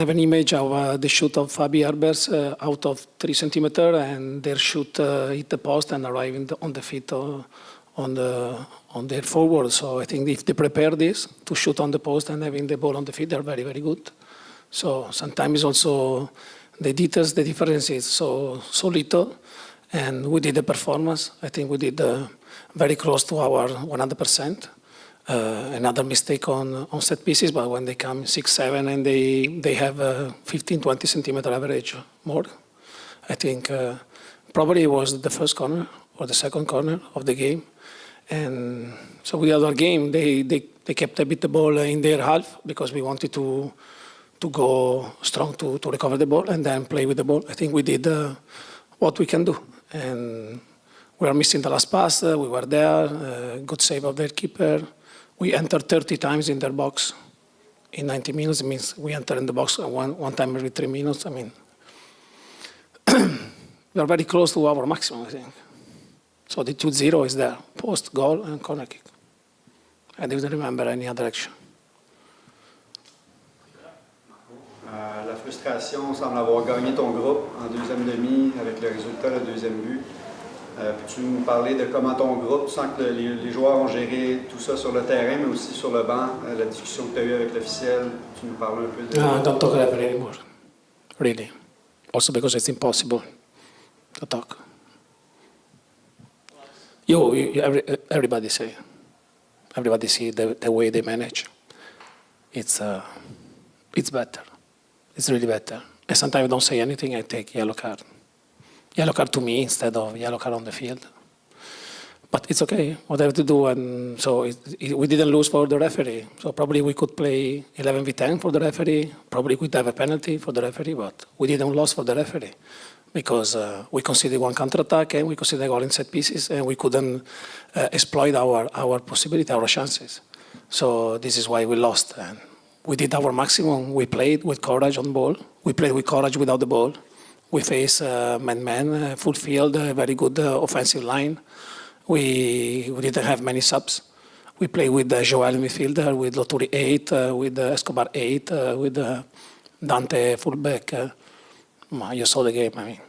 I have an image of the shoot of Fabi Herbers out of 3 centimeters, and their shoot hit the post and arrived on the feet on their forward. So I think if they prepare this to shoot on the post and having the ball on the feet, they're very, very good. So sometimes also the details, the difference is so little, and we did the performance. I think we did very close to our 100%. Another mistake on set pieces, but when they come 6-7 and they have 15, 20 centimeter average more, I think probably it was the first corner or the second corner of the game. And so with the other game, they kept a bit the ball in their half because we wanted to go strong to recover the ball and then play with the ball. I think we did what we can do. And we are missing the last pass. We were there. Good save of their keeper. We entered 30 times in their box in 90 minutes. It means we enter in the box one time every 3 minutes. I mean, we are very close to our maximum, I think. So the 2-0 is there, post, goal, and corner kick. I didn't remember any other action. La frustration semble avoir gagné ton groupe en deuxième demi avec le résultat, le deuxième but. Peux-tu nous parler de comment ton groupe, tu sens que les joueurs ont géré tout ça sur le terrain, mais aussi sur le banc, la discussion que tu as eue avec l'officiel, tu nous parles un peu de... No, don't talk about it anymore, really. Also because it's impossible to talk. Everybody see the way they manage. It's better. It's really better. And sometimes I don't say anything, I take yellow card. Yellow card to me instead of yellow card on the field. But it's okay, whatever to do. And so we didn't lose for the referee. So probably we could play 11v10 for the referee. Probably we could have a penalty for the referee, but we didn't lose for the referee because we conceded one counter-attack and we conceded a goal in set pieces and we couldn't exploit our possibility, our chances. So this is why we lost. And we did our maximum. We played with courage on the ball. We played with courage without the ball. We face man-man, full field, very good offensive line. We didn't have many subs. We played with Joel midfielder, with Loturi 8, with Escobar 8, with Dante fullback. You saw the game, I mean.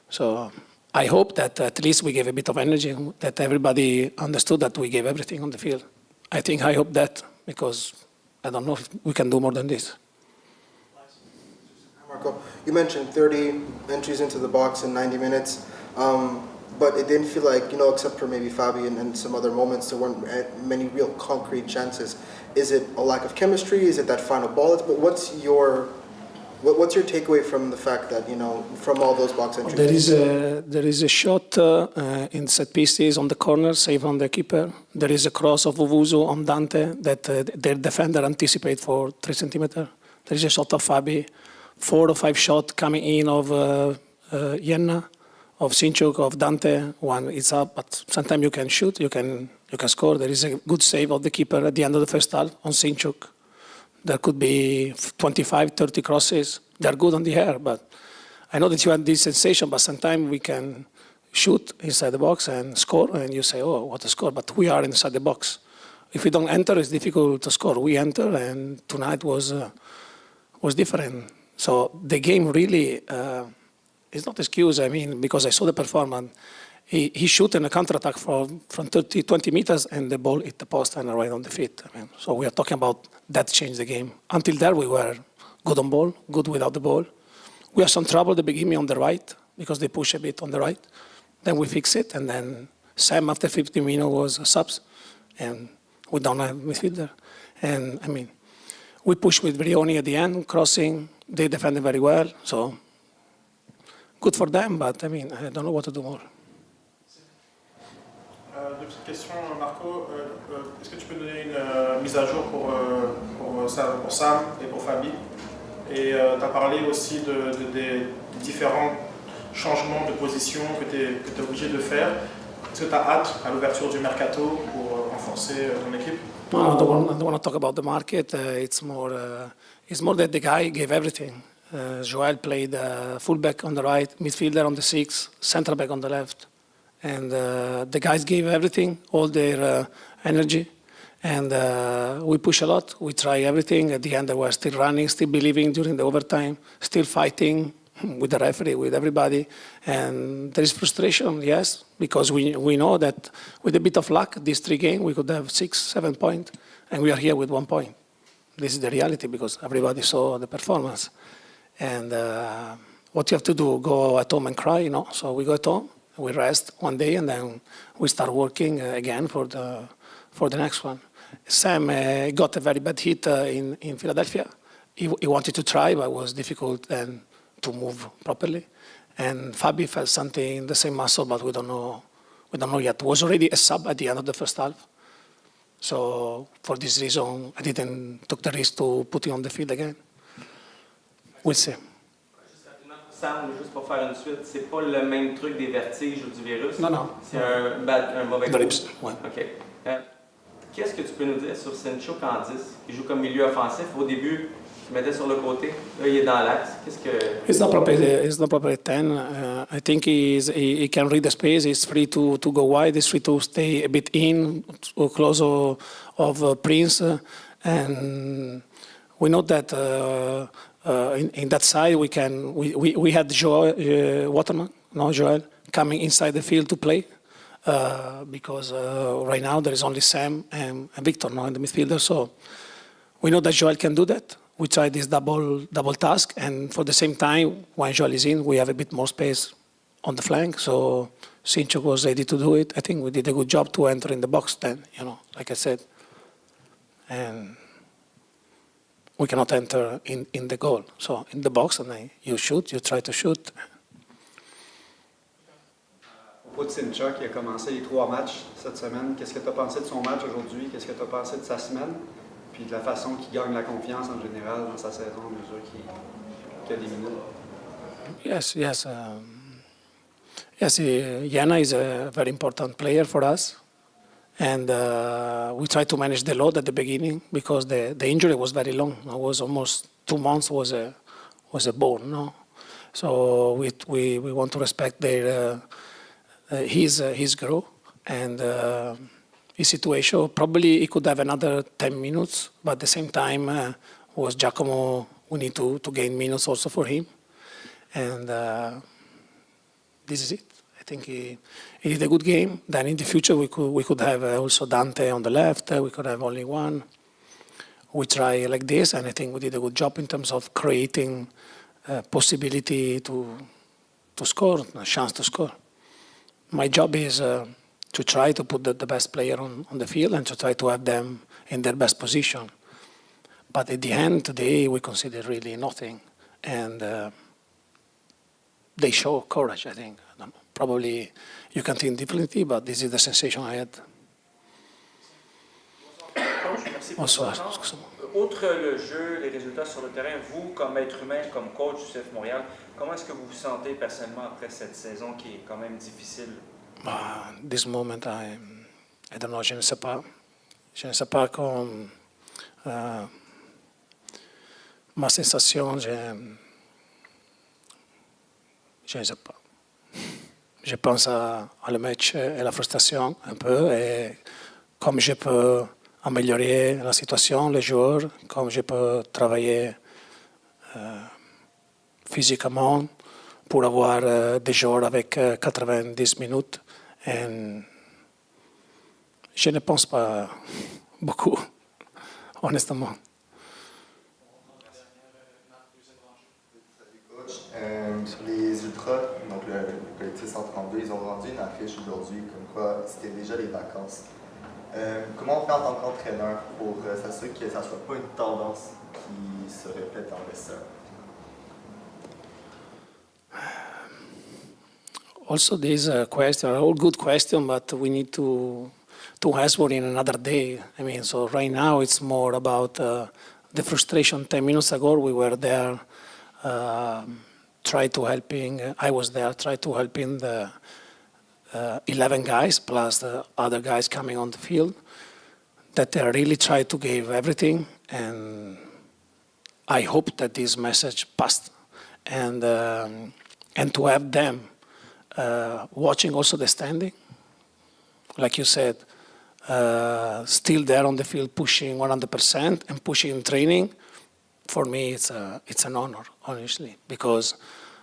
So I hope that at least we gave a bit of energy, that everybody understood that we gave everything on the field. I hope that, because I don't know if we can do more than this. Marco, you mentioned 30 entries into the box in 90 minutes, but it didn't feel like, except for maybe Fabi and some other moments, there weren't many real concrete chances. Is it a lack of chemistry? Is it that final ball? But what's your takeaway from the fact that, from all those box entries? There is a shot in set pieces on the corner, save on the keeper. There is a cross of Owusu on Dante that their defender anticipate for 3 centimeters. There is a shot of Fabi. 4 or 5 shots coming in of Yenna, of Sinchuk, of Dante. One is up, but sometimes you can shoot, you can score. There is a good save of the keeper at the end of the first half on Sinchuk. There could be 25, 30 crosses. They're good on the air, but I know that you have this sensation, but sometimes we can shoot inside the box and score, and you say, oh, what a score, but we are inside the box. If we don't enter, it's difficult to score. We enter, and tonight was different. So the game really is not excuse. I mean, because I saw the performance. He shot in a counter-attack from 30, 20 meters, and the ball hit the post and right on the feet. I mean, so we are talking about that changed the game. Until there, we were good on ball, good without the ball. We had some trouble at the beginning on the right because they push a bit on the right. Then we fix it, and then Sam after 15 minutes was subs, and we don't have midfielder. And I mean, we pushed with Brioni at the end, crossing. They defended very well, so good for them, but I mean, I don't know what to do more. Deux petites questions, Marco. Est-ce que tu peux donner une mise à jour pour Sam et pour Fabi? Et tu as parlé aussi des différents changements de position que tu es obligé de faire. Est-ce que tu as hâte à l'ouverture du mercato pour renforcer ton équipe? No, I don't want to talk about the market. It's more that the guy gave everything. Joel played fullback on the right, midfielder on the 6, centre back on the left. And the guys gave everything, all their energy. And we push a lot. We try everything. At the end, they were still running, still believing during the overtime, still fighting with the referee, with everybody. And there is frustration, yes, because we know that with a bit of luck, these 3 games, we could have 6, 7 points, and we are here with 1 point. This is the reality because everybody saw the performance. And what you have to do, go at home and cry, you know. So we go at home, we rest 1 day, and then we start working again for the next one. Sam got a very bad hit in Philadelphia. He wanted to try, but it was difficult then to move properly. And Fabi felt something in the same muscle, but we don't know yet. It was already a sub at the end of the first half. So for this reason, I didn't take the risk to put him on the field again. We'll see. Sam, juste pour faire une suite, c'est pas le même truc des vertiges ou du virus? Non, non. C'est un mauvais coup? Drips, ouais. OK. Qu'est-ce que tu peux nous dire sur Sancho Candice, qui joue comme milieu offensif? Au début, tu mettais sur le côté. Là, il est dans l'axe. Qu'est-ce que... He's not properly 10. I think he can read the space. He's free to go wide. He's free to stay a bit in, close of Prince. And we know that in that side we had Joel Waterman, Joel, coming inside the field to play. Because right now there is only Sam and Victor in the midfielder. So we know that Joel can do that. We try this double task, and for the same time, when Joel is in, we have a bit more space on the flank. So Sinchuk was ready to do it. I think we did a good job to enter in the box then, like I said. And we cannot enter in the goal. So in the box, and then you shoot, you try to shoot. Au de Sinchuk, il a commencé les 3 matchs cette semaine. Qu'est-ce que tu as pensé de son match aujourd'hui? Qu'est-ce que tu as pensé de sa semaine? Puis de la façon qu'il gagne la confiance en général dans sa saison, à mesure qu'il a des minutes. Yes. Jana is a very important player for us. And we tried to manage the load at the beginning because the injury was very long. It was almost 2 months was a bone, no? So we want to respect their his growth and his situation. Probably he could have another 10 minutes, but at the same time was Giacomo. We need to gain minutes also for him, and this is it. I think he did a good game. Then in the future we could have also Dante on the left. We could have only one. We try like this, and I think we did a good job in terms of creating possibility to score, a chance to score. My job is to try to put the best player on the field and to try to have them in their best position. But at the end, today, we consider really nothing. And they show courage, I think. I don't know. Probably you can think differently, but this is the sensation I had. Coach, merci pour Bonsoir. votre temps. Outre le jeu, les résultats sur le terrain, vous, comme être humain, comme coach du CF Montréal, comment est-ce que vous vous sentez personnellement après cette saison qui est quand même difficile? This moment, I don't know, je ne sais pas. Je ne sais pas comme ma sensation, je ne sais pas. Je pense à le match et la frustration un peu, et comme je peux améliorer la situation, les joueurs, comme je peux travailler physiquement pour avoir des joueurs avec 90 minutes. Et je ne pense pas beaucoup, honnêtement. Sur les Ultras, donc le collectif 132, ils ont rendu une affiche aujourd'hui comme quoi c'était déjà les vacances. Comment on fait en tant qu'entraîneur pour s'assurer que ça ne soit pas une tendance qui se répète dans le vestiaire? Also, these questions are all good questions, but we need to answer in another day. I mean, so right now it's more about the frustration. 10 minutes ago, we were there, I was there, try to helping the 11 guys plus the other guys coming on the field, that they really try to give everything, and I hope that this message passed, and to have them watching also the standing. Like you said, still there on the field pushing 100% and pushing in training, for me it's an honor, honestly, because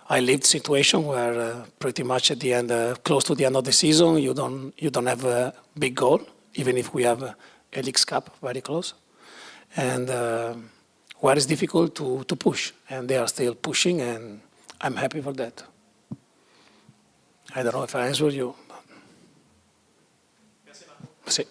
I lived situation where pretty much at the end, close to the end of the season, you don't have a big goal, even if we have a Leagues Cup very close, and where it's difficult to push, and they are still pushing, and I'm happy for that. I don't know if I answered you. Sì.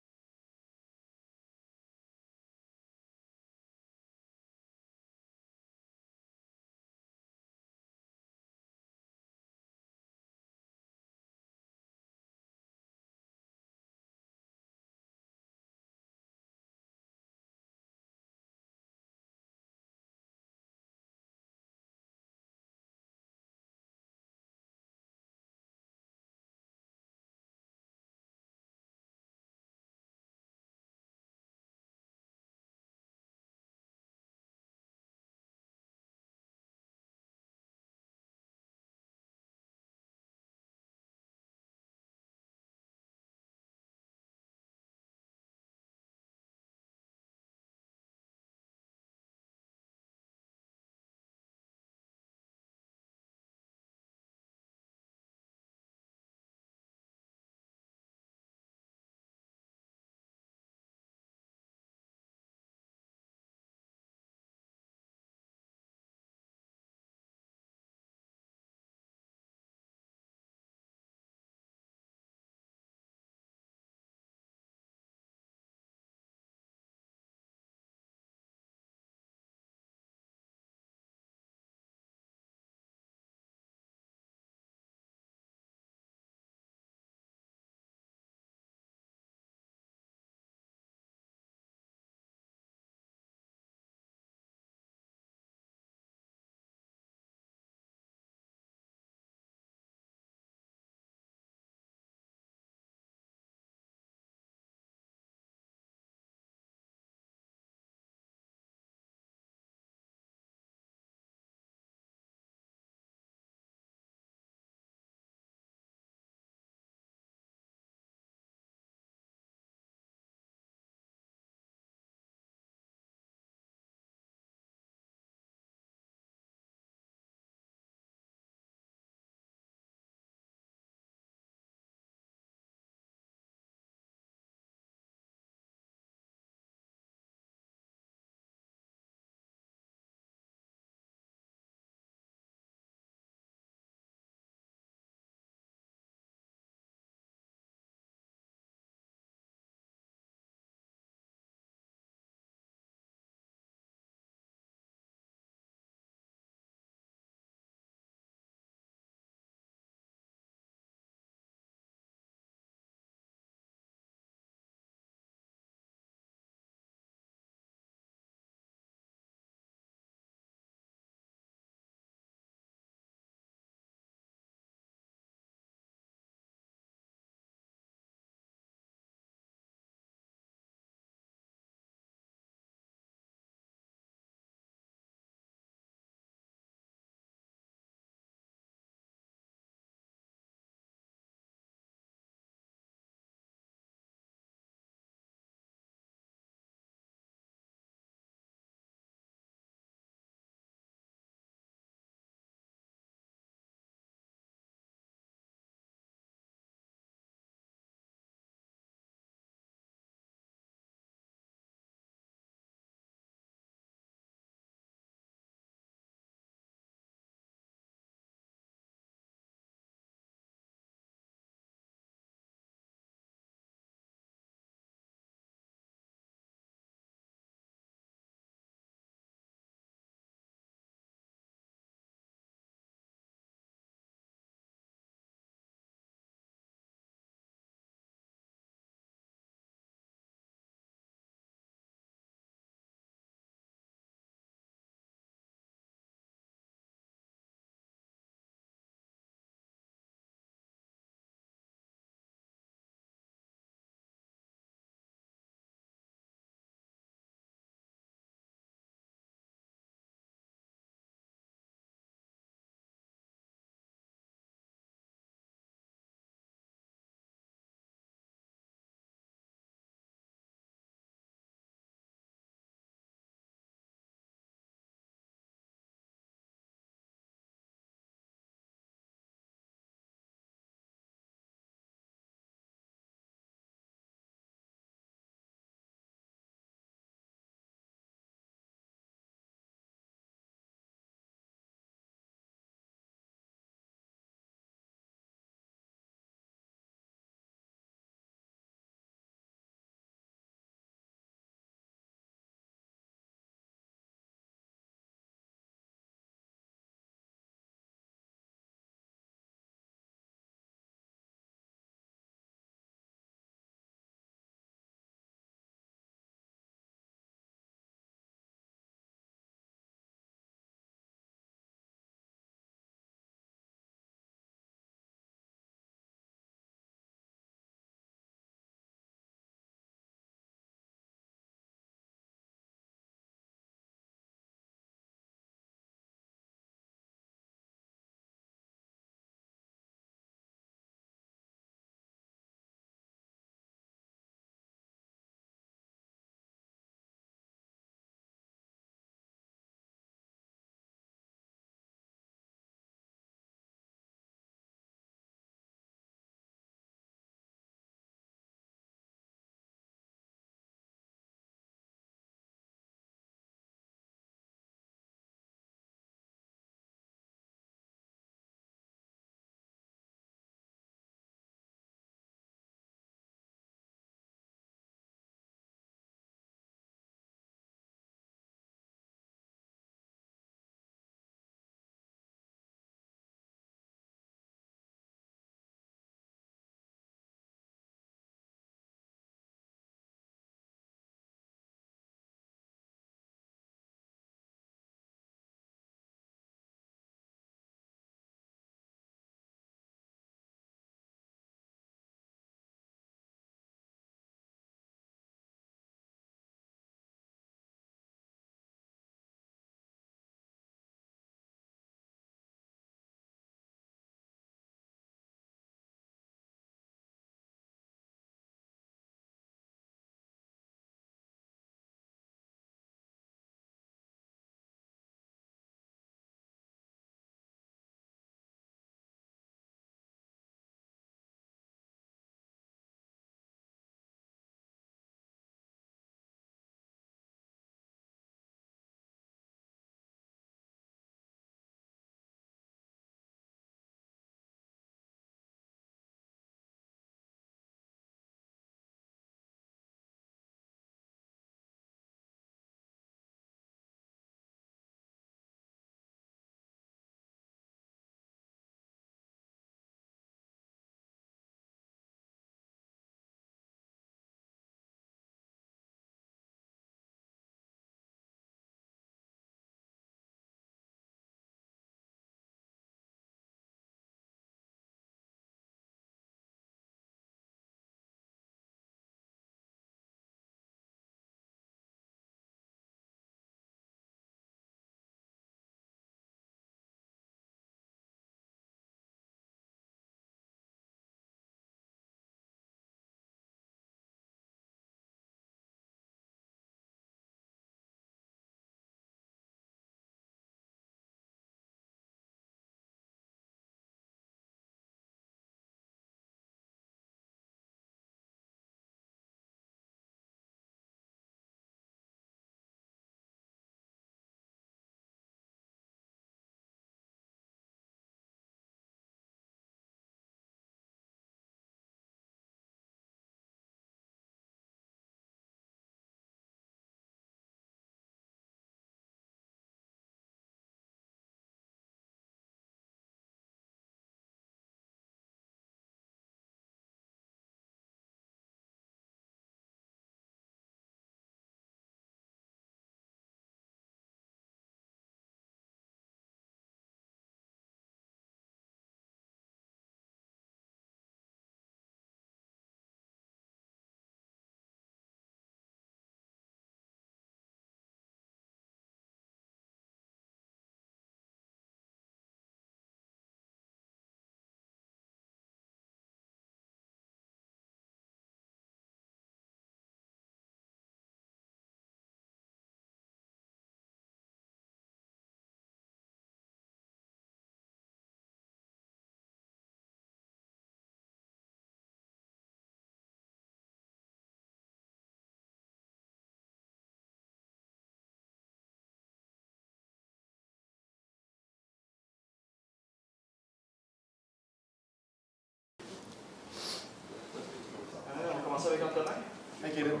Kaden.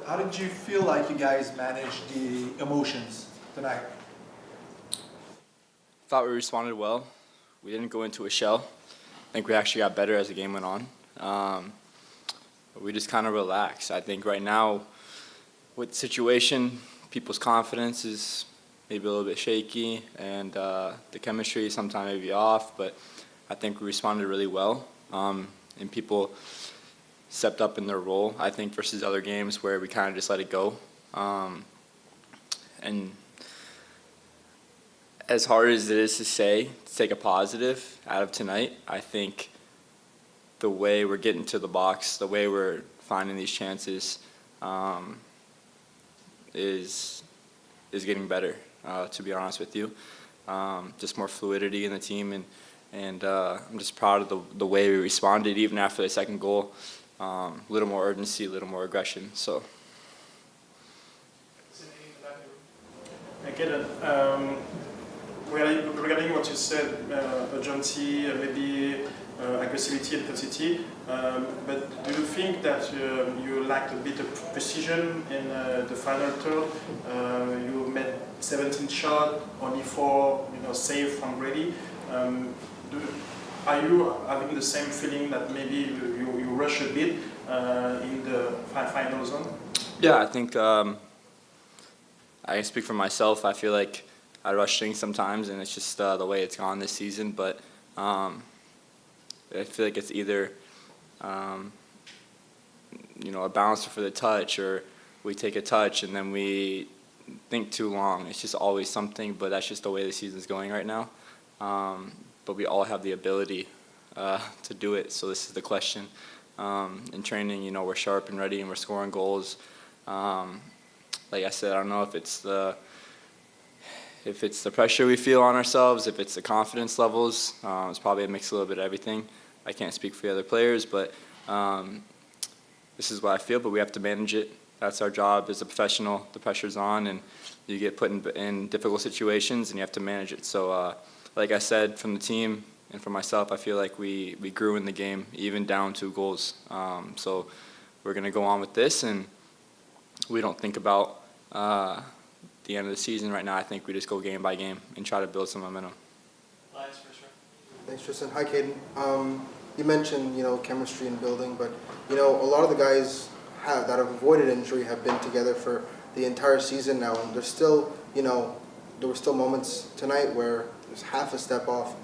How did you feel like you guys managed the emotions tonight? Thought we responded well. We didn't go into a shell. I think we actually got better as the game went on. We just kind of relaxed. I think right now, with the situation, people's confidence is maybe a little bit shaky, and the chemistry sometimes may be off, but I think we responded really well, and people stepped up in their role, I think, versus other games where we kind of just let it go. And as hard as it is to say, to take a positive out of tonight, I think the way we're getting to the box, the way we're finding these chances, is getting better. To be honest with you, just more fluidity in the team, and I'm just proud of the way we responded even after the second goal. A little more urgency, a little more aggression. So. Again, regarding what you said, urgency, maybe aggressivity, intensity, but do you think that you lacked a bit of precision in the final third? You made 17 shots, only 4 saved from Brady. Are you having the same feeling that maybe you rush a bit in the final zone? Yeah, I think I can speak for myself. I feel like I rush things sometimes, and it's just the way it's gone this season. But I feel like it's either a bouncer for the touch, or we take a touch and then we think too long. It's just always something, but that's just the way the season's going right now. But we all have the ability to do it, so this is the question. In training, we're sharp and ready, and we're scoring goals. Like I said, I don't know if it's the pressure we feel on ourselves, if it's the confidence levels. It's probably a mix, a little bit of everything. I can't speak for the other players, but this is what I feel, but we have to manage it. That's our job as a professional. The pressure's on, and you get put in difficult situations, and you have to manage it. So, like I said, from the team and for myself, I feel like we grew in the game, even down 2 goals. So we're going to go on with this, and we don't think about the end of the season right now. I think we just go game by game and try to build some momentum. Thanks, Tristan. Hi, Caden. You mentioned, chemistry and building, but, a lot of the guys that have avoided injury have been together for the entire season now, and there's still, there were still moments tonight where there's half a step off.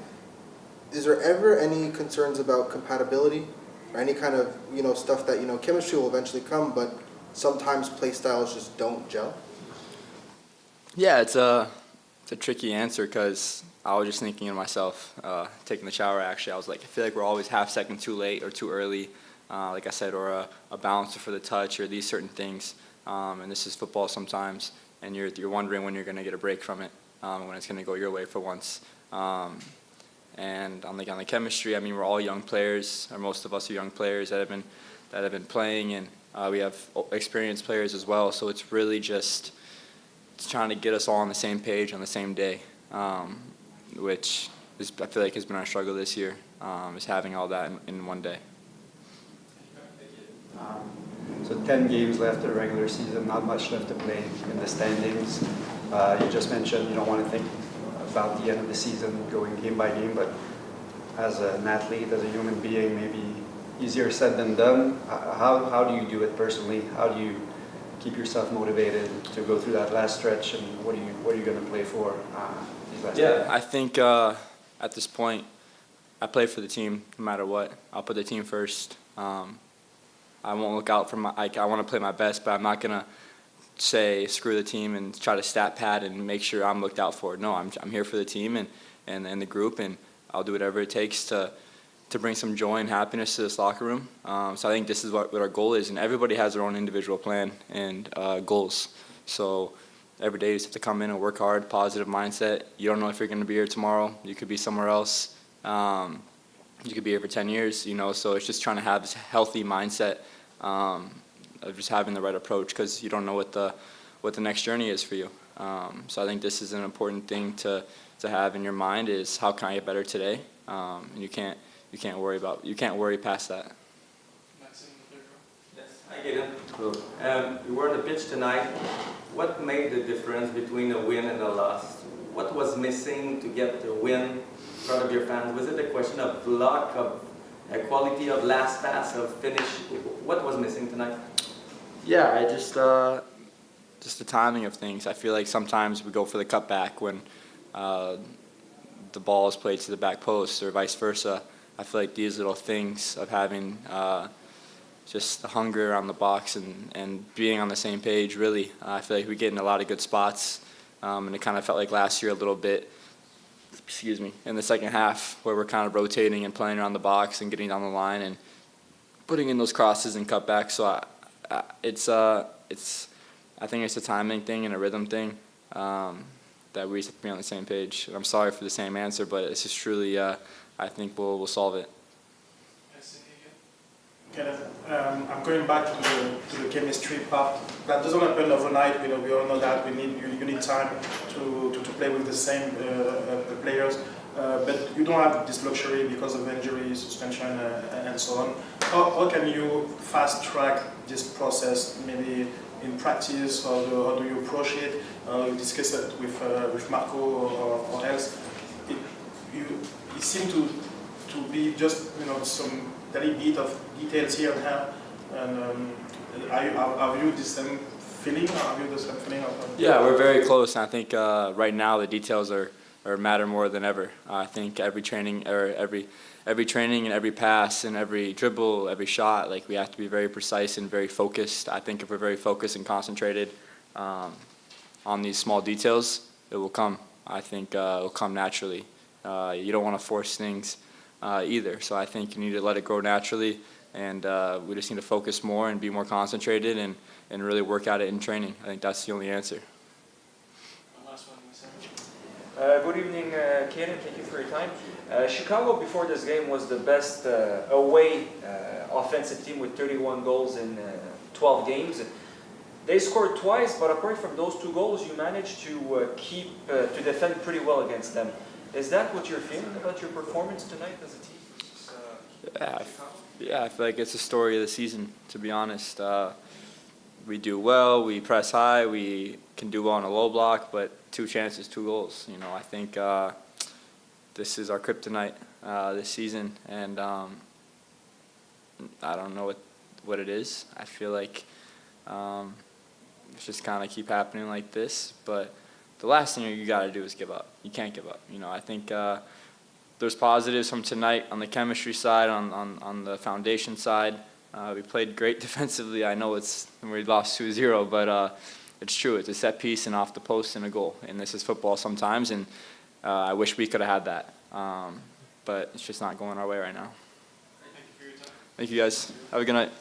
Is there ever any concerns about compatibility or any kind of, stuff that, chemistry will eventually come, but sometimes play styles just don't gel? Yeah, it's a tricky answer, because I was just thinking to myself, taking the shower actually, I was like, I feel like we're always half second too late or too early, like I said, or a bouncer for the touch, or these certain things. And this is football sometimes, and you're wondering when you're going to get a break from it, when it's going to go your way for once. And on the chemistry, I mean, we're all young players, or most of us are young players that have been playing, and we have experienced players as well. So it's really just trying to get us all on the same page on the same day, which I feel like has been our struggle this year, is having all that in one day. So 10 games left of the regular season, not much left to play in the standings. You just mentioned you don't want to think about the end of the season going game by game, but as an athlete, as a human being, maybe easier said than done. How do you do it personally? How do you keep yourself motivated to go through that last stretch, and what are you going to play for these last days? I think at this point, I play for the team no matter what. I'll put the team first. I won't look out for I want to play my best, but I'm not going to say screw the team and try to stat pad and make sure I'm looked out for. No, I'm here for the team and the group, and I'll do whatever it takes to bring some joy and happiness to this locker room. So I think this is what our goal is, and everybody has their own individual plan and goals. So every day you just have to come in and work hard, positive mindset. You don't know if you're going to be here tomorrow. You could be somewhere else. You could be here for 10 years, so it's just trying to have this healthy mindset of just having the right approach, because you don't know what the next journey is for you. So I think this is an important thing to have in your mind, is how can I get better today? And you can't worry past that. Yes, I get it. You were on the pitch tonight. What made the difference between a win and a loss? What was missing to get the win in front of your fans? Was it a question of luck, of quality of last pass, of finish? What was missing tonight? Yeah, I just the timing of things. I feel like sometimes we go for the cutback when the ball is played to the back post or vice versa. I feel like these little things of having just the hunger around the box and being on the same page, really. I feel like we get in a lot of good spots, and it kind of felt like last year a little bit, excuse me, in the second half where we're kind of rotating and playing around the box and getting down the line and putting in those crosses and cutbacks. So I think it's a timing thing and a rhythm thing that we have to be on the same page. I'm sorry for the same answer, but it's just truly, I think we'll solve it. Kenneth, I'm going back to the chemistry part. That doesn't happen overnight. We all know that. You need time to play with the same players. But you don't have this luxury because of injury, suspension, and so on. How can you fast track this process? Maybe in practice, how do you approach it? You discuss it with Marco or else. It seemed to be just some little bit of details here and there. And have you the same feeling? Have you the same feeling? Yeah, we're very close. And I think right now the details are matter more than ever. I think every training and every pass and every dribble, every shot, like we have to be very precise and very focused. I think if we're very focused and concentrated on these small details, it will come. I think it will come naturally. You don't want to force things either. So I think you need to let it grow naturally, and we just need to focus more and be more concentrated and really work at it in training. I think that's the only answer. Good evening, Kieran. Thank you for your time. Chicago, before this game, was the best away offensive team with 31 goals in 12 games. They scored twice, but apart from those 2 goals, you managed to to defend pretty well against them. Is that what you're feeling about your performance tonight as a team? Yeah, I feel like it's the story of the season, to be honest. We do well, we press high, we can do well on a low block, but 2 chances, 2 goals. I think this is our kryptonite this season, and I don't know what it is. I feel like it's just kind of keep happening like this, but the last thing you got to do is give up. You can't give up. I think there's positives from tonight on the chemistry side, on the foundation side. We played great defensively. I know we lost 2-0, but it's true. It's a set piece and off the post and a goal. And this is football sometimes, and I wish we could have had that. But it's just not going our way right now. Thank you for your time. Thank you, guys. Have a good night.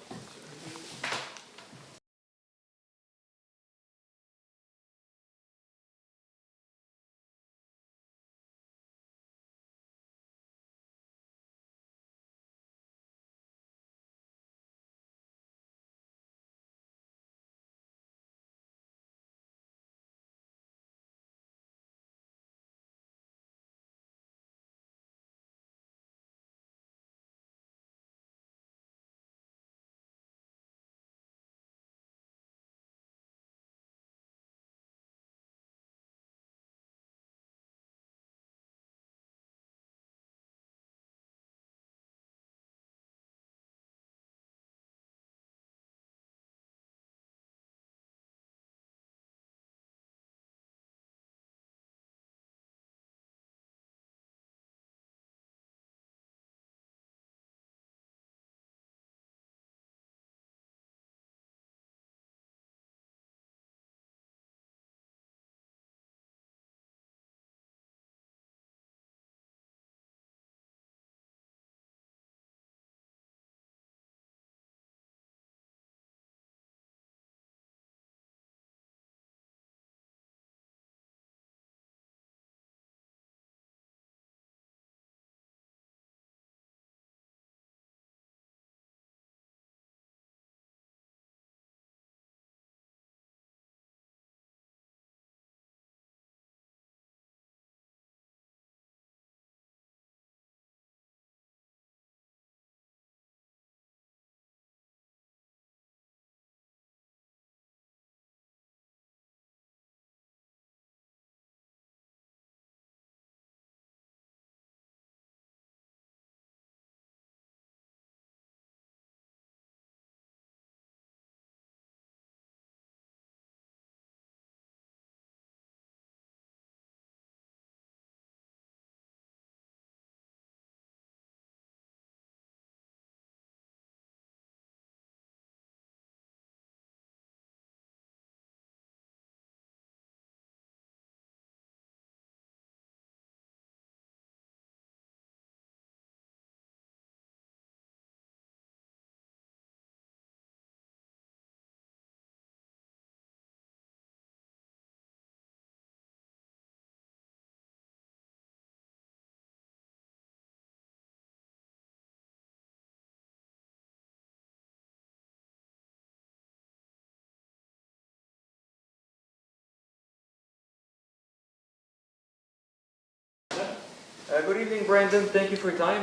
Good evening, Brandon. Thank you for your time.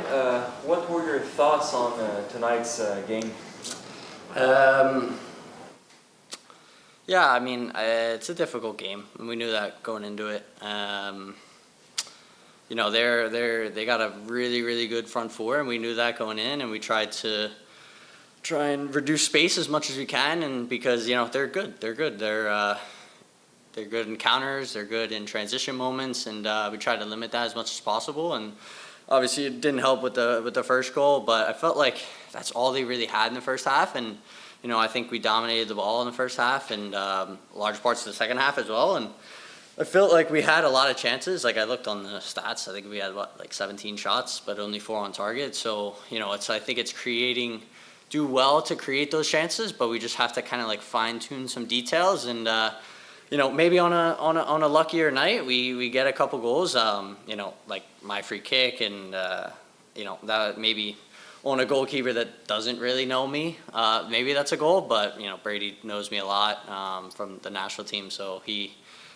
What were your thoughts on tonight's game? Yeah, I mean, it's a difficult game, and we knew that going into it. You know, they got a really good front four, and we knew that going in, and we tried to try and reduce space as much as we can, and because you know they're good, they're good in counters, they're good in transition moments, and we tried to limit that as much as possible. And obviously, it didn't help with the first goal, but I felt like that's all they really had in the first half, and you know I think we dominated the ball in the first half and large parts of the second half as well. And I felt like we had a lot of chances. Like I looked on the stats, I think we had like 17 shots, but only 4 on target. So you know, I think it's do well to create those chances, but we just have to kind of like fine tune some details and. You know, maybe on a luckier night, we get a couple goals. You know, like my free kick, and you know that maybe on a goalkeeper that doesn't really know me, maybe that's a goal. But you know, Brady knows me a lot from the national team, so he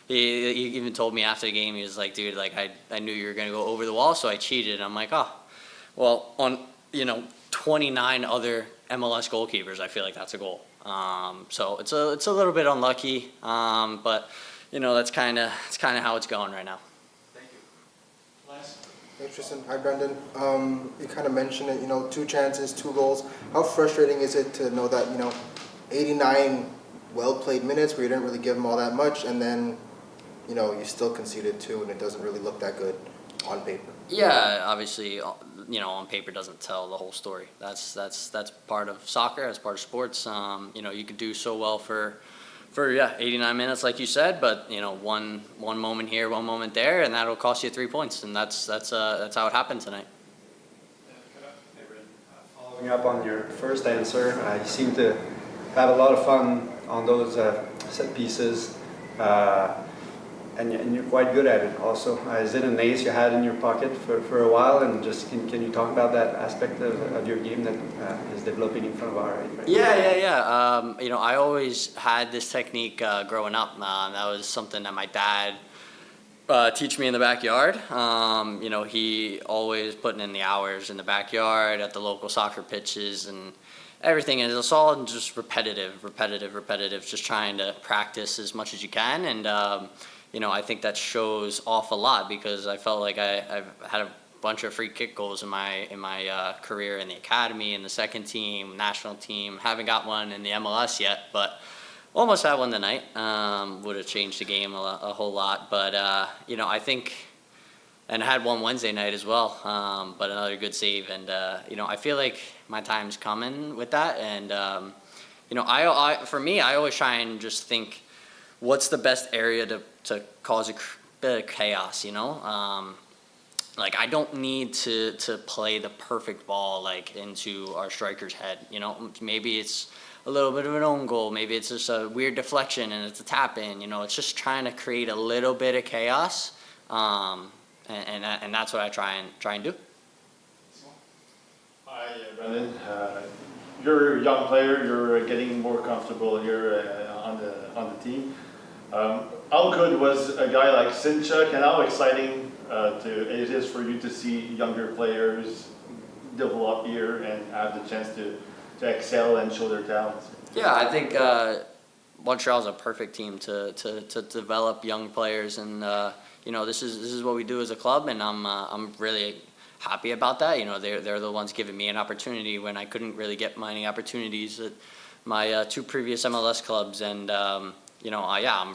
even told me after the game, he was like, "Dude, like I knew you were gonna go over the wall, so I cheated." I'm like, "Oh, well, on 29 other MLS goalkeepers, I feel like that's a goal." So it's a little bit unlucky, but you know that's kind of how it's going right now. Thank you. Lance? Thanks, Tristan. Hi, Brendan. You kind of mentioned it, 2 chances, 2 goals. How frustrating is it to know that, 89 well-played minutes where you didn't really give them all that much, and then, you still conceded 2 and it doesn't really look that good on paper? Yeah, obviously, on paper doesn't tell the whole story. That's part of soccer, that's part of sports. You could do so well for 89 minutes, like you said, but one moment here, one moment there, and that'll cost you 3 points, and that's how it happened tonight. Following up on your first answer, you seem to have a lot of fun on those set pieces. And you're quite good at it also. Is it an ace you had in your pocket for a while? And just can you talk about that aspect of your game that is developing in front of our eyes right now? Yeah. I always had this technique growing up. That was something that my dad teach me in the backyard. He always putting in the hours in the backyard at the local soccer pitches and everything. And it's all just repetitive, just trying to practice as much as you can. And I think that shows off a lot because I felt like I've had a bunch of free kick goals in my career in the academy, in the second team, national team. Haven't got one in the MLS yet, but almost had one tonight. Would have changed the game a whole lot, but I think, and I had one Wednesday night as well, but another good save. And I feel like my time's coming with that. And for me, I always try and just think, what's the best area to cause a bit of chaos, Like, I don't need to play the perfect ball, like, into our striker's head, Maybe it's a little bit of an own goal. Maybe it's just a weird deflection and it's a tap-in, It's just trying to create a little bit of chaos, and that's what I try and do. Hi, Brendan. You're a young player. You're getting more comfortable here on the team. How good was a guy like Sinchuk, and how exciting it is for you to see younger players develop here and have the chance to excel and show their talents? Yeah, I think Montreal's a perfect team to develop young players, and this is what we do as a club, and I'm really happy about that. They're the ones giving me an opportunity when I couldn't really get many opportunities at my 2 previous MLS clubs, and I'm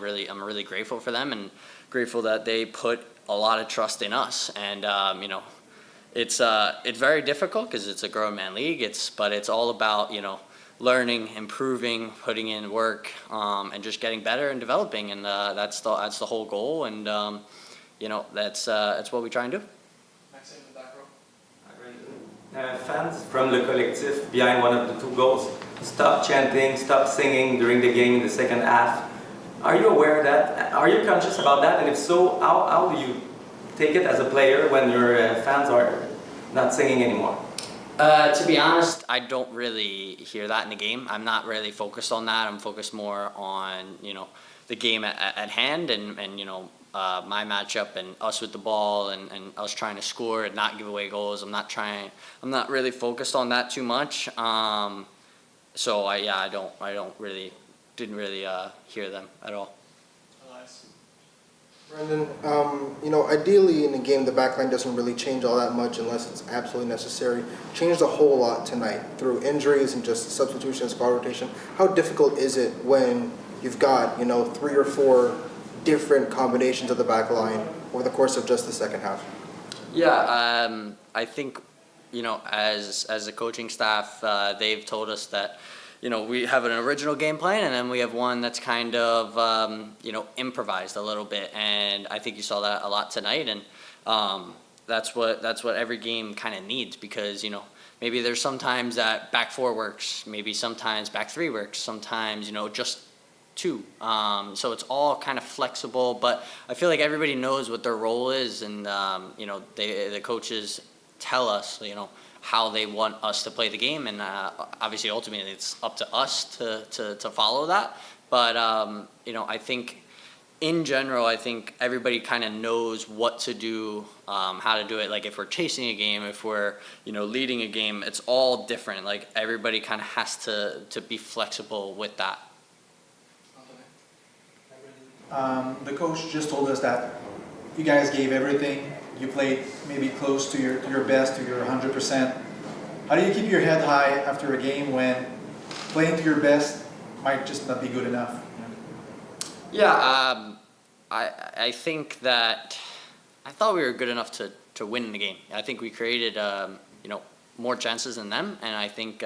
really grateful for them and grateful that they put a lot of trust in us. And it's very difficult because it's a grown man league. But it's all about learning, improving, putting in work, and just getting better and developing. And that's the whole goal. And that's what we try and do. Maxime, in the back row. Fans from Le Collectif behind one of the 2 goals stop chanting, stop singing during the game in the second half. Are you aware of that? Are you conscious about that? And if so, how do you take it as a player when your fans are not singing anymore? To be honest, I don't really hear that in the game. I'm not really focused on that. I'm focused more on the game at hand and my matchup and us with the ball and us trying to score and not give away goals. I'm not really focused on that too much. So I didn't really hear them at all. Brendan, ideally in a game the backline doesn't really change all that much unless it's absolutely necessary. Changed a whole lot tonight through injuries and just substitutions, squad rotation. How difficult is it when you've got 3 or 4 different combinations of the backline over the course of just the second half? Yeah, I think as a coaching staff, they've told us that we have an original game plan, and then we have one that's kind of, improvised a little bit. And I think you saw that a lot tonight. And that's what every game kind of needs, because, maybe there's sometimes that back 4 works, maybe sometimes back 3 works, sometimes, just 2. So it's all kind of flexible, but I feel like everybody knows what their role is, and, the coaches tell us, how they want us to play the game, and obviously ultimately it's up to us to follow that. But I think in general, I think everybody kind of knows what to do, how to do it. Like if we're chasing a game, if we're leading a game, it's all different. Like everybody kind of has to be flexible with that. The coach just told us that you guys gave everything. You played maybe close to your best, to your 100%. How do you keep your head high after a game when playing to your best might just not be good enough? Yeah, I think that I thought we were good enough to win the game. I think we created more chances than them, and I think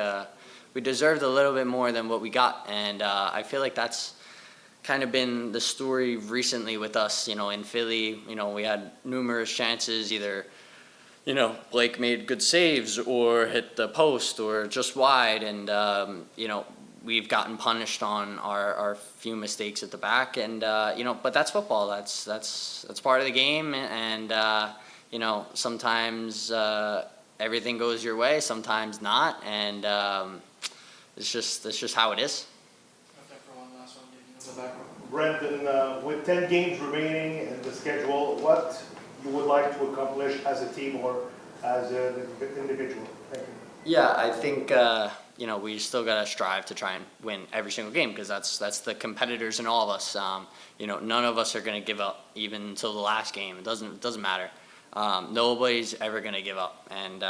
we deserved a little bit more than what we got. And I feel like that's kind of been the story recently with us, in Philly. We had numerous chances, either, Blake made good saves or hit the post or just wide, and, we've gotten punished on our few mistakes at the back, and, but that's football. That's part of the game, and, sometimes everything goes your way, sometimes not, and it's just how it is. Brendan, with 10 games remaining in the schedule, what you would like to accomplish as a team or as an individual? Thank you. Yeah, I think we still gotta strive to try and win every single game, because that's the competitors in all of us. None of us are gonna give up even until the last game. It doesn't matter. Nobody's ever gonna give up, and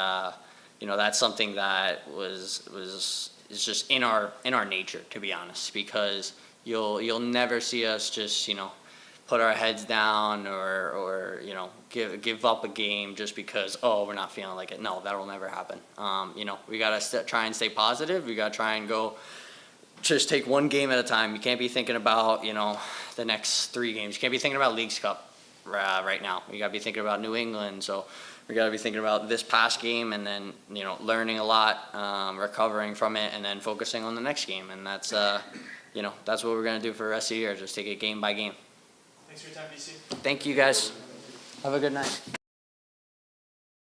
that's something that is just in our nature, to be honest, because you'll never see us just put our heads down or give up a game just because we're not feeling like it. No, that'll never happen. We gotta try and stay positive. We gotta try and just take one game at a time. You can't be thinking about the next 3 games. You can't be thinking about Leagues Cup right now. You gotta be thinking about New England. So we gotta be thinking about this past game, and then learning a lot, recovering from it, and then focusing on the next game. And that's that's what we're gonna do for the rest of the year. Just take it game by game. Thanks for your time, BC. Thank you, guys. Have a good night.